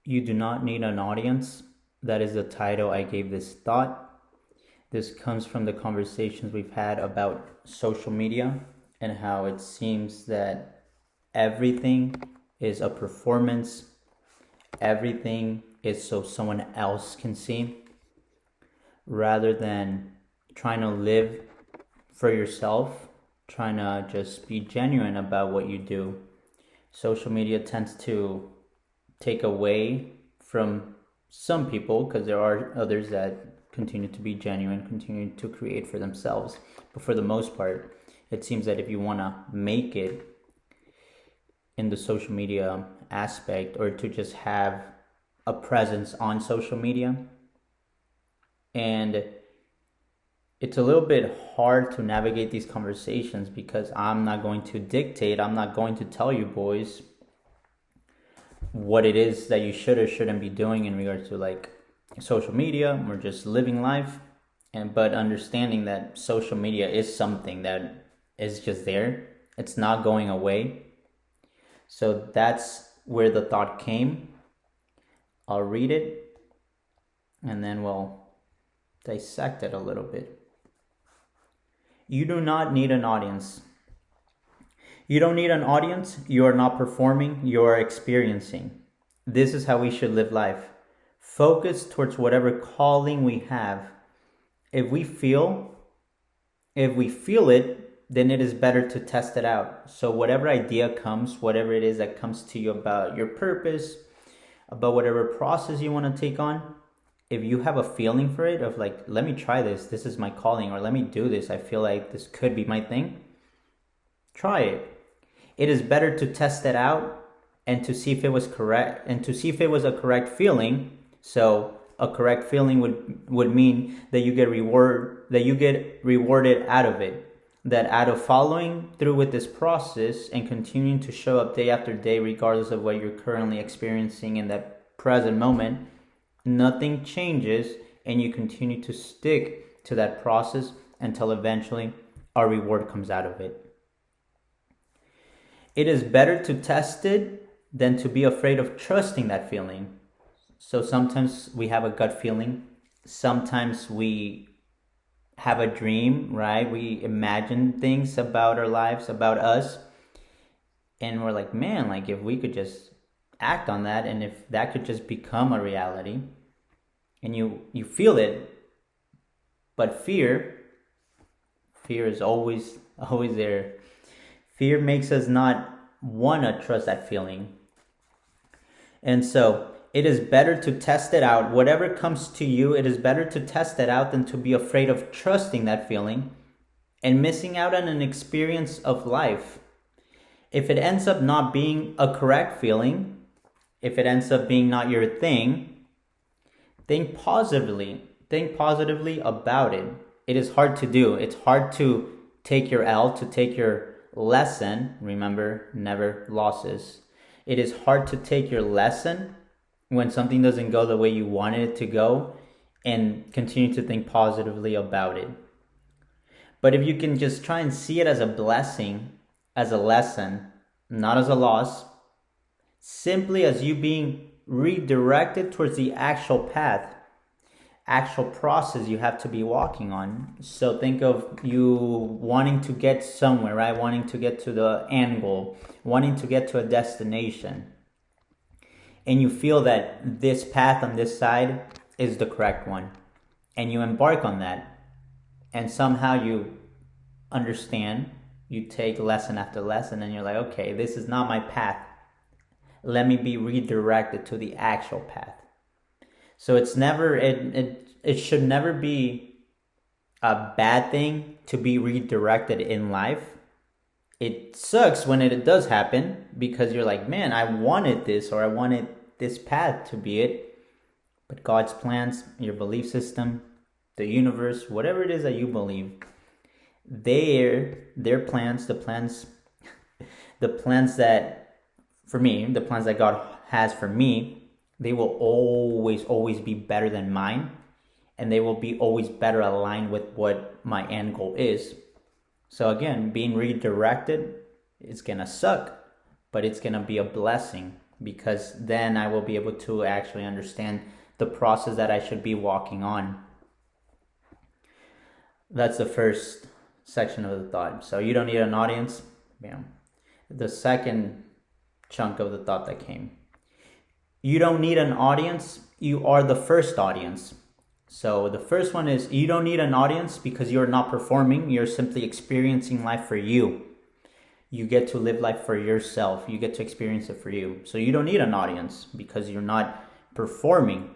You do not need an audience. That is the title I gave this thought. This comes from the conversations we've had about social media and how it seems that everything is a performance, everything is so someone else can see, rather than trying to live for yourself, trying to just be genuine about what you do. Social media tends to take away from some people, because there are others that continue to be genuine, continue to create for themselves. But for the most part, it seems that if you want to make it in the social media aspect, or to just have a presence on social media, and it's a little bit hard to navigate these conversations because I'm not going to dictate, I'm not going to tell you boys what it is that you should or shouldn't be doing in regards to like social media or just living life. And but understanding that social media is something that is just there, it's not going away. So that's where the thought came. I'll read it and then we'll dissect it a little bit. You do not need an audience. You don't need an audience. You are not performing, you are experiencing. This is how we should live life. Focus towards whatever calling we have. If we feel it, then it is better to test it out. So whatever idea comes, whatever it is that comes to you about your purpose, about whatever process you want to take on, if you have a feeling for it, of like, let me try this is my calling, or let me do this, I feel like this could be my thing, try it. It is better to test it out and to see if it was correct, and to see if it was a correct feeling. So a correct feeling would mean that you get rewarded out of it, that out of following through with this process and continuing to show up day after day, regardless of what you're currently experiencing in that present moment, nothing changes, and you continue to stick to that process until eventually a reward comes out of it. It is better to test it than to be afraid of trusting that feeling. So sometimes we have a gut feeling. Sometimes we have a dream, right? We imagine things about our lives, about us. And we're like, man, like if we could just act on that, and if that could just become a reality, and you feel it. But fear is always there. Fear makes us not want to trust that feeling. And so it is better to test it out. Whatever comes to you, it is better to test it out than to be afraid of trusting that feeling and missing out on an experience of life. If it ends up not being a correct feeling, if it ends up being not your thing, think positively. Think positively about it. It is hard to do. It's hard to take your L, to take your lesson. Remember, never losses. It is hard to take your lesson when something doesn't go the way you wanted it to go, and continue to think positively about it. But if you can just try and see it as a blessing, as a lesson, not as a loss, simply as you being redirected towards the actual path, actual process you have to be walking on. So think of you wanting to get somewhere, right? Wanting to get to the end goal, wanting to get to a destination. And you feel that this path on this side is the correct one. And you embark on that. And somehow you understand, you take lesson after lesson, and you're like, okay, this is not my path. Let me be redirected to the actual path. So it's never, it should never be a bad thing to be redirected in life. It sucks when it does happen, because you're like, man, I wanted this, or I wanted this path to be it. But God's plans, your belief system, the universe, whatever it is that you believe, their plans, the plans that, for me, the plans that God has for me, they will always be better than mine, and they will be always better aligned with what my end goal is. So again, being redirected, it's gonna suck, but it's gonna be a blessing, because then I will be able to actually understand the process that I should be walking on. That's the first section of the thought. So you don't need an audience. Bam. The second chunk of the thought that came. You don't need an audience. You are the first audience. So the first one is you don't need an audience because you're not performing. You're simply experiencing life for you. You get to live life for yourself. You get to experience it for you. So you don't need an audience because you're not performing.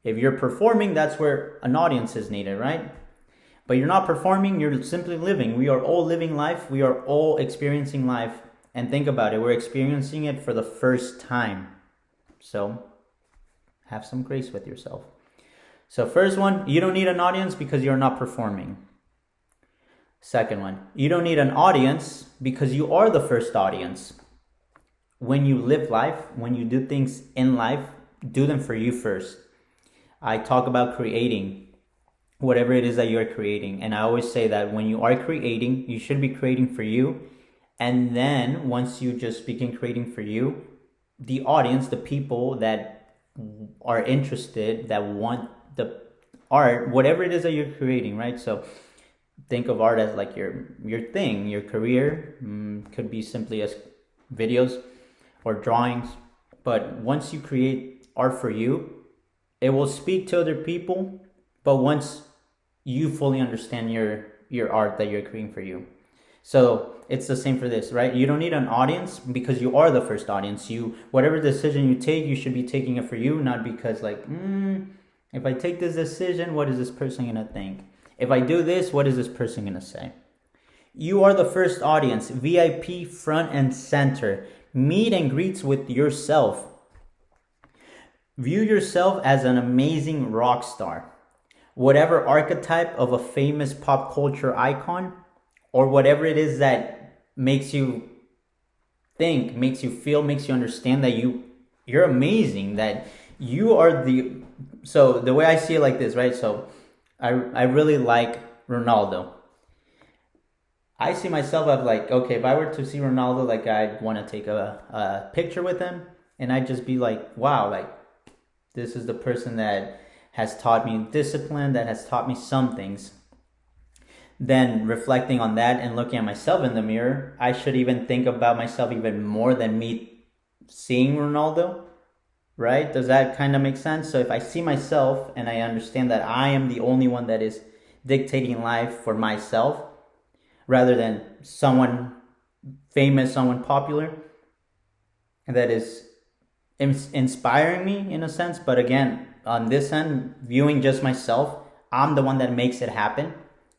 If you're performing, that's where an audience is needed, right? But you're not performing, you're simply living. We are all living life. We are all experiencing life. And think about it, we're experiencing it for the first time. So have some grace with yourself. So first one, you don't need an audience because you're not performing. Second one, you don't need an audience because you are the first audience. When you live life, when you do things in life, do them for you first. I talk about creating whatever it is that you're creating. And I always say that when you are creating, you should be creating for you. And then once you just begin creating for you, the audience, the people that are interested, that want the art, whatever it is that you're creating, right? So think of art as like your thing, your career. Could be simply as videos or drawings. But once you create art for you, it will speak to other people. But once you fully understand your art that you're creating for you. So it's the same for this, right? You don't need an audience because you are the first audience. Whatever decision you take, you should be taking it for you, not because like, if I take this decision, what is this person gonna think? If I do this, what is this person gonna say? You are the first audience, VIP front and center. Meet and greets with yourself. View yourself as an amazing rock star. Whatever archetype of a famous pop culture icon, or whatever it is that makes you think, makes you feel, makes you understand that you're amazing, that you are so the way I see it like this, right? So I really like Ronaldo. I see myself as like, okay, if I were to see Ronaldo, like I'd want to take a picture with him, and I'd just be like, wow, like this is the person that has taught me discipline, that has taught me some things. Then reflecting on that and looking at myself in the mirror, I should even think about myself even more than me seeing Ronaldo, right? Does that kind of make sense? So if I see myself and I understand that I am the only one that is dictating life for myself, rather than someone famous, someone popular, that is inspiring me in a sense. But again, on this end, viewing just myself, I'm the one that makes it happen.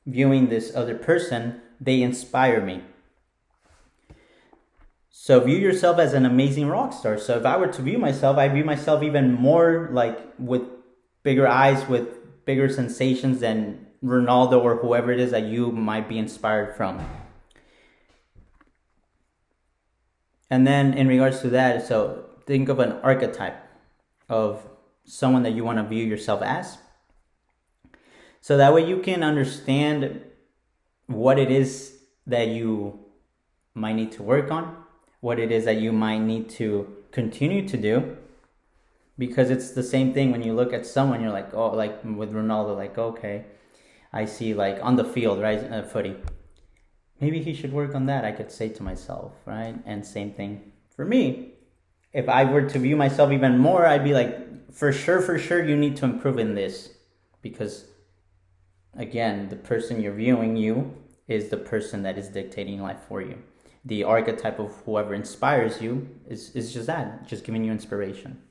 Viewing this other person, they inspire me. So view yourself as an amazing rock star. So if I were to view myself, I view myself even more like with bigger eyes, with bigger sensations than Ronaldo or whoever it is that you might be inspired from. And then in regards to that, so think of an archetype of someone that you want to view yourself as. So that way you can understand what it is that you might need to work on, what it is that you might need to continue to do. Because it's the same thing when you look at someone, you're like, oh, like with Ronaldo, like, okay, I see like on the field, right, footy. Maybe he should work on that, I could say to myself, right? And same thing for me. If I were to view myself even more, I'd be like, for sure, you need to improve in this. Because again, the person you're viewing you is the person that is dictating life for you. The archetype of whoever inspires you is just that, just giving you inspiration.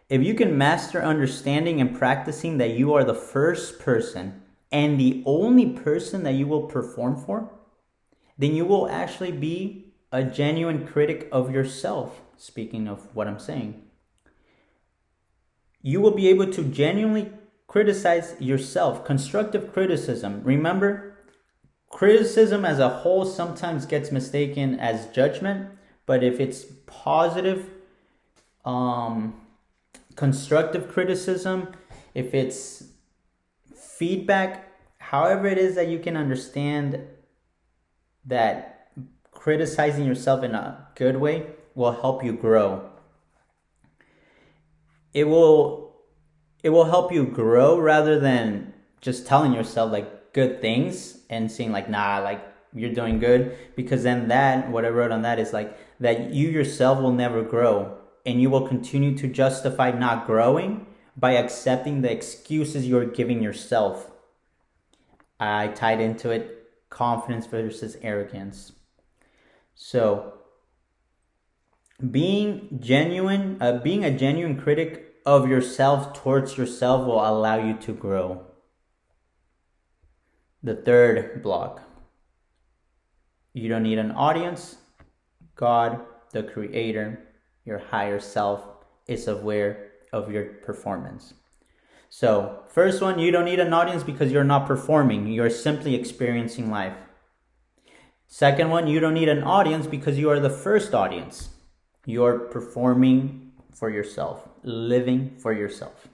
If you can master understanding and practicing that you are the first person and the only person that you will perform for, then you will actually be a genuine critic of yourself. Speaking of what I'm saying, you will be able to genuinely criticize yourself. Constructive criticism. Remember, criticism as a whole sometimes gets mistaken as judgment, but if it's positive, constructive criticism, if it's feedback, however it is that you can understand that criticizing yourself in a good way will help you grow. It will help you grow rather than just telling yourself like good things and saying like, nah, like you're doing good. Because then what I wrote on that is like that you yourself will never grow, and you will continue to justify not growing by accepting the excuses you're giving yourself. I tied into it confidence versus arrogance. So being a genuine critic of yourself towards yourself will allow you to grow. The third block. You don't need an audience. God, the creator, your higher self, is aware of your performance. So, first one, you don't need an audience because you're not performing. You're simply experiencing life. Second one, you don't need an audience because you are the first audience. You're performing for yourself, living for yourself.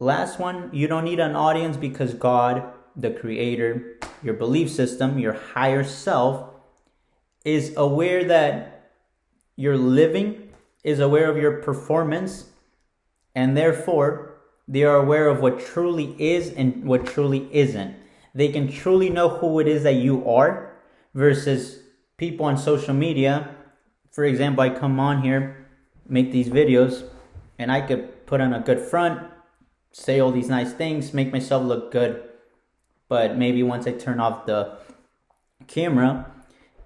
Last one, you don't need an audience because God, the creator, your belief system, your higher self, is aware that you're living, is aware of your performance, and therefore they are aware of what truly is and what truly isn't. They can truly know who it is that you are versus people on social media. For example, I come on here, make these videos, and I could put on a good front, say all these nice things, make myself look good. But maybe once I turn off the camera,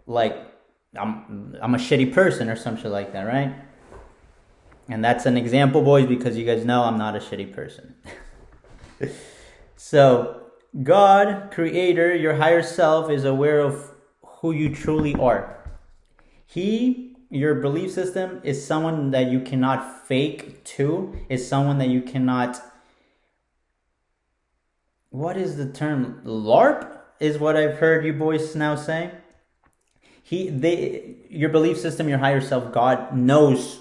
like I'm a shitty person or some shit like that, right? And that's an example, boys, because you guys know I'm not a shitty person. So, God, creator, your higher self, is aware of who you truly are. Your belief system, is someone that you cannot fake to, is someone that you cannot, what is the term? LARP is what I've heard you boys now say. Your belief system, your higher self, God, knows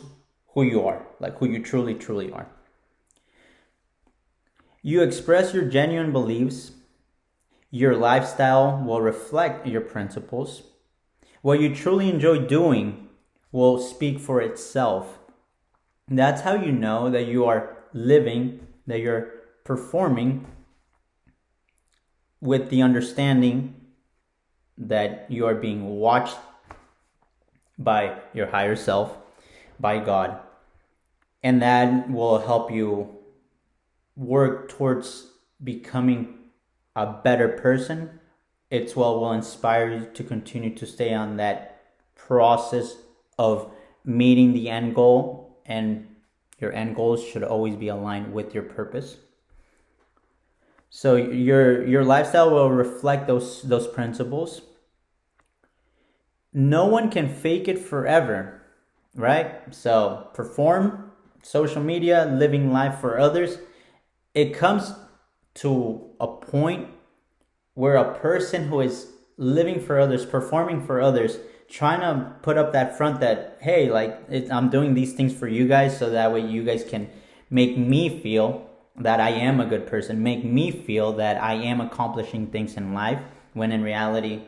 who you are, like who you truly, truly are. You express your genuine beliefs. Your lifestyle will reflect your principles. What you truly enjoy doing will speak for itself. That's how you know that you are living, that you're performing with the understanding that you are being watched by your higher self, by God. And that will help you work towards becoming a better person. Will inspire you to continue to stay on that process of meeting the end goal, and your end goals should always be aligned with your purpose. So your lifestyle will reflect those principles. No one can fake it forever, right? So perform, social media, living life for others. It comes to a point where a person who is living for others, performing for others, trying to put up that front that, hey, I'm doing these things for you guys so that way you guys can make me feel that I am a good person, make me feel that I am accomplishing things in life, when in reality,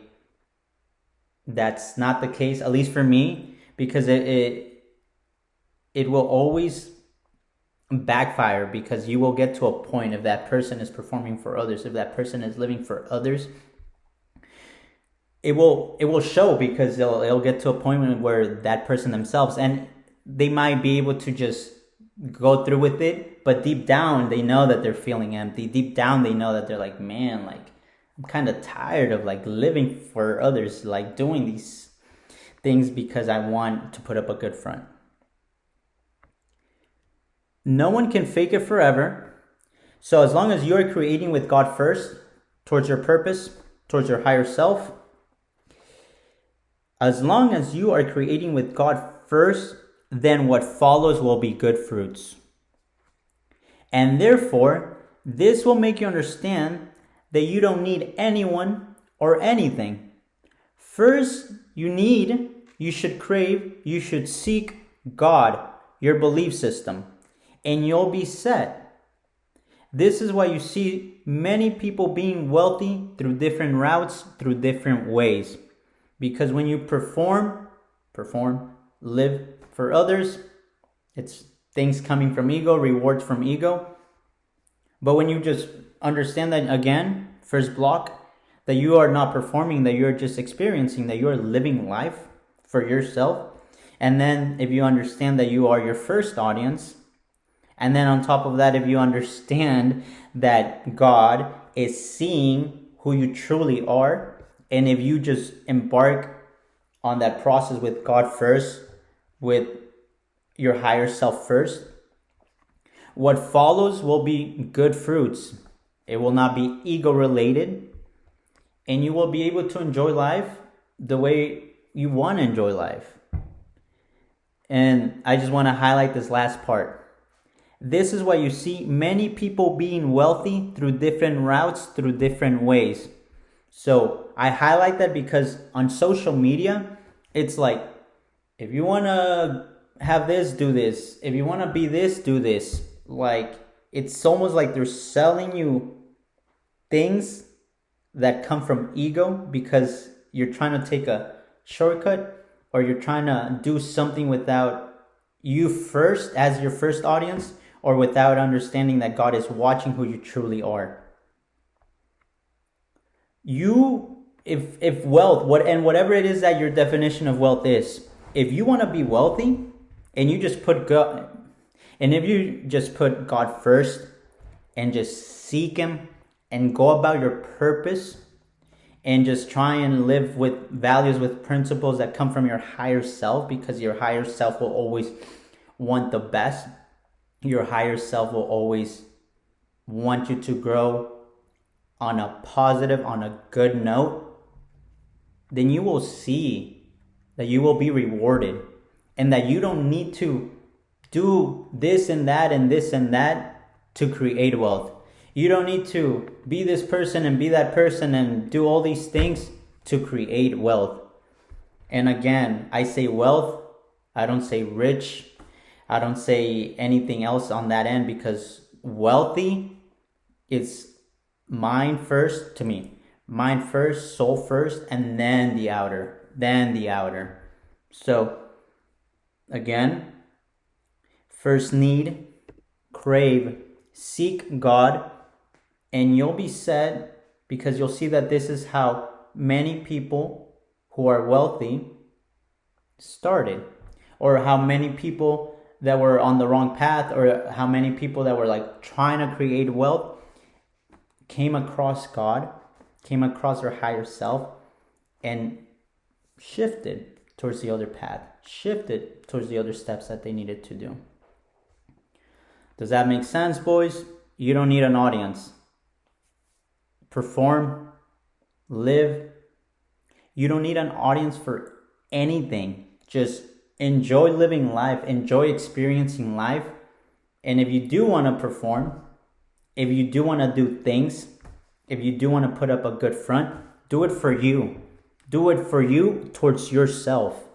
that's not the case, at least for me, because it will always backfire, because you will get to a point, if that person is performing for others, if that person is living for others, it will show, because it'll get to a point where that person themselves, and they might be able to just go through with it, but deep down they know that they're feeling empty. Deep down they know that they're like, man, like I'm kind of tired of like living for others, like doing these things because I want to put up a good front. No one can fake it forever. So as long as you're creating with God first, towards your purpose, towards your higher self, as long as you are creating with God first, then what follows will be good fruits. And therefore, this will make you understand that you don't need anyone or anything. First, you should crave, you should seek God, your belief system, and you'll be set. This is why you see many people being wealthy through different routes, through different ways. Because when you perform perform, live for others. It's things coming from ego, rewards from ego. But when you just understand that, again, first block, that you are not performing, that you're just experiencing, that you are living life for yourself. And then if you understand that you are your first audience, and then on top of that, if you understand that God is seeing who you truly are, and if you just embark on that process with God first, with your higher self first, what follows will be good fruits. It will not be ego related, and you will be able to enjoy life the way you want to enjoy life. And I just want to highlight this last part. This is why you see many people being wealthy through different routes, through different ways. So I highlight that because on social media, it's like, if you want to have this, do this. If you want to be this, do this. Like, it's almost like they're selling you things that come from ego because you're trying to take a shortcut, or you're trying to do something without you first as your first audience, or without understanding that God is watching who you truly are. If wealth, whatever it is that your definition of wealth is, if you want to be wealthy and you just put God, and if you just put God first and just seek Him and go about your purpose and just try and live with values, with principles that come from your higher self, because your higher self will always want the best. Your higher self will always want you to grow on a positive, on a good note. Then you will see that you will be rewarded, and that you don't need to do this and that and this and that to create wealth. You don't need to be this person and be that person and do all these things to create wealth. And again, I say wealth, I don't say rich, I don't say anything else on that end, because wealthy is mind first to me. Mind first, soul first, and then the outer. So, again, first need, crave, seek God, and you'll be set, because you'll see that this is how many people who are wealthy started, or how many people that were on the wrong path, or how many people that were like trying to create wealth came across God, came across their higher self, and shifted towards the other path, shifted towards the other steps that they needed to do. Does that make sense, boys? You don't need an audience. Perform, live. You don't need an audience for anything. Just enjoy living life, enjoy experiencing life. And if you do want to perform, if you do want to do things, if you do want to put up a good front, do it for you. Do it for you towards yourself.